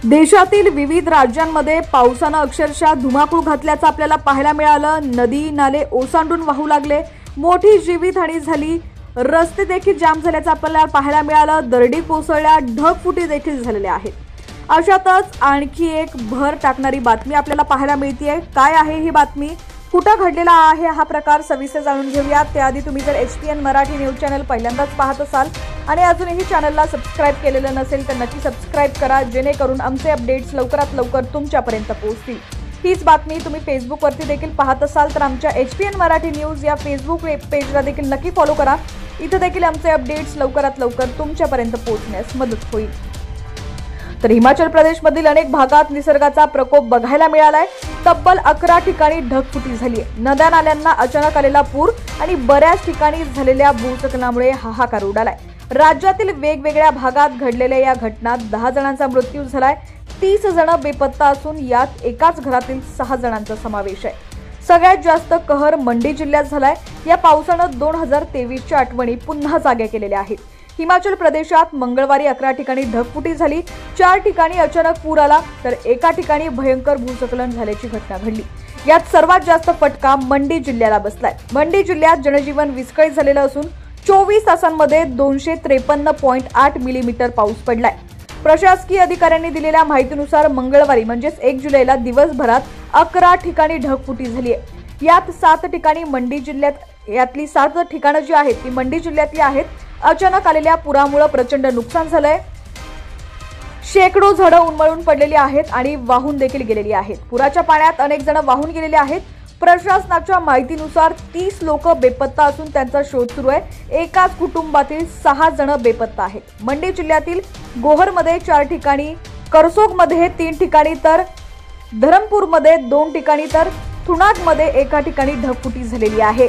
देशातील विविध राज्यांमध्ये पावसानं अक्षरशः धुमाकूळ घातल्याचं आपल्याला पाहायला मिळालं। नदी नाले ओसांडून वाहू लागले, मोठी जीवितहानी झाली, रस्ते देखील जाम झाल्याचं आपल्याला पाहायला मिळालं, दरडी कोसळल्या, ढगफुटी देखील झालेल्या आहेत। अशातच आणखी एक भर टाकणारी बातमी आपल्याला पाहायला मिळतेय। काय आहे ही बातमी, कुठं घडलेला आहे हा प्रकार, सविस्तर जाणून घेऊयात। त्याआधी तुम्ही जर HPN मराठी न्यूज चॅनल पहिल्यांदाच पाहत असाल आणि अजूनही चॅनलला सबस्क्राइब केलेलं नसेल तर नक्की सबस्क्राइब करा, जेणेकरून आमचे अपडेट्स लवकरात लवकर तुमच्यापर्यंत पोहोचतील। हीच बातमी तुम्ही फेसबुकवरती देखील पाहत असाल तर आमच्या HPN मराठी न्यूज या फेसबुक पेजला देखील नक्की फॉलो करा। इथे देखील आमचे अपडेट्स लवकरात लवकर तुमच्यापर्यंत पोहोचण्यास मदत होईल। तर हिमाचल प्रदेशमधील अनेक भागात निसर्गाचा प्रकोप बघायला मिळालाय। तब्बल 11 ठिकाणी ढगफुटी झाली आहे। नद्या नाल्यांना अचानक आलेला पूर आणि बऱ्याच ठिकाणी झालेल्या भूस्खलनामुळे हाहाकार उडालाय। राज्यातील वेगवेगळ्या भागात घडलेल्या या घटनात 10 जणांचा मृत्यू झालाय, 30 जण बेपत्ता असून यात एकाच घरातील 6 जणांचा समावेश आहे। सगळ्यात जास्त कहर मंडी जिल्ह्यात झालाय। या पावसानं 2023च्या आठवणी पुन्हा जाग्या केलेल्या आहेत। हिमाचल प्रदेशात मंगळवारी 11 ठिकाणी ढगफुटी झाली, 4 ठिकाणी अचानक पूर आला तर एका ठिकाणी भयंकर भूस्खलन झाल्याची घटना घडली। यात सर्वात जास्त फटका मंडी जिल्ह्याला बसलाय। मंडी जिल्ह्यात जनजीवन विस्कळीत झालेलं असून 24 तासांमध्ये 253.8 मिलीमीटर पाऊस पडलाय। प्रशासकीय अधिकाऱ्यांनी दिलेल्या माहितीनुसार मंगळवारी म्हणजेच 1 जुलैला दिवसभरात 11 ठिकाणी ढगफुटी झाली आहे। यात 7 ठिकाणी मंडी जिल्ह्यात, यातली 7 ठिकाणं जी आहेत ती मंडी जिल्ह्यातली आहेत। अचानक आलेल्या पुरामुळे प्रचंड नुकसान झालंय। शेकडो झाडं उन्मळून पडलेली आहेत आणि वाहून देखील गेलेली आहेत। पुराच्या पाण्यात अनेक जण वाहून गेलेले आहेत। प्रशासनाच्या माहितीनुसार 30 लोक बेपत्ता असून त्यांचा शोध सुरू आहे। एकाच कुटुंबातील 6 जण बेपत्ता आहेत। मंडी जिल्ह्यातील गोहरमध्ये 4 ठिकाणी, करसोगमध्ये 3 ठिकाणी तर धरमपूरमध्ये 2 ठिकाणी तर थुनागमध्ये एका ठिकाणी ढगफुटी झालेली आहे।